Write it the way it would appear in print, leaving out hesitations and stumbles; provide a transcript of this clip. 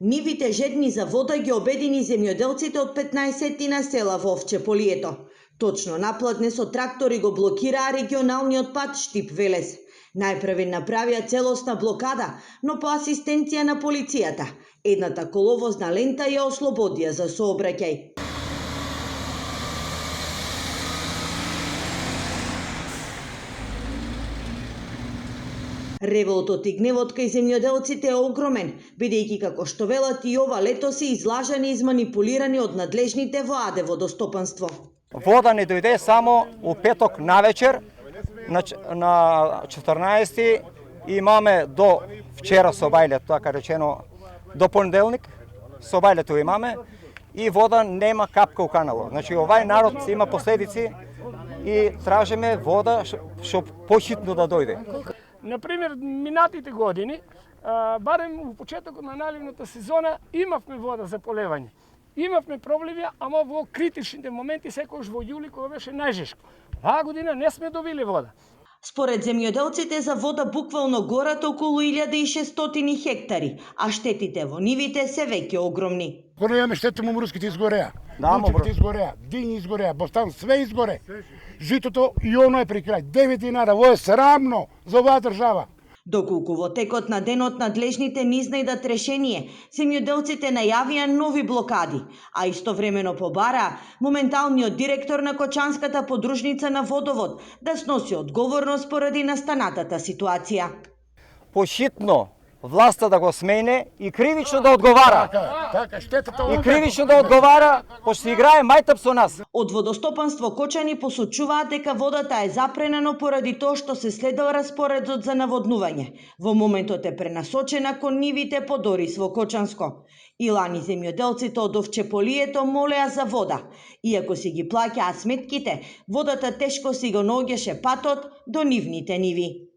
Нивите жедни за вода ги обедини земјоделците од 15 села во Овчеполието. Точно напладне со трактори го блокираа регионалниот пат Штип-Велес. Најпрвен направија целосна блокада, но по асистенција на полицијата, едната коловозна лента ја ослободија за сообраќај. Револтот и гневот кај земјоделците е огромен, бидејќи како што велат и ова лето се излажани и изманипулирани од надлежните во АД водостопанство. Вода не дојде само у петок навечер, на 14 имаме до вчера собајле, така речено до понеделник, собајлето имаме и вода нема капка у канало. Значи овај народ има последици и тражиме вода што похитно да дојде. Например, минатите години, барем во почетокот на наливната сезона, имавме вода за полевање. Имавме проблеми, ама во критичните моменти, секогаш во јули, кога беше најжешко. Оваа година не сме добили вода. Според земјоделците за вода буквално горат околу 1600 хектари, а штетите во нивите се веќе огромни. Кога имаме штети, мумурските изгореа, муците изгореа, дињи изгореа, бостан све изгоре. Житото и оно е при крај. 9 динара, во е срамно за оваа држава. Доколку во текот на денот надлежните не изнајдат решение, земјоделците најавија нови блокади, а истовремено побараа моменталниот директор на Кочанската подружница на водовод да сноси одговорност поради настанатата ситуација. Пошитно власта да го смене и кривично да одговара. Така, штетата И кривично да одговара, пошто се играе мајтап со нас. Од водостопанство Кочани посочуваат дека водата е запренено поради тоа што се следел распоредот за наводнување. Во моментот е пренасочена кон нивите по Дорис во Кочанско. И лани земјоделците од Овчеполието молеа за вода. Иако си ги плаќаа сметките, водата тешко си го наоѓаше патот до нивните ниви.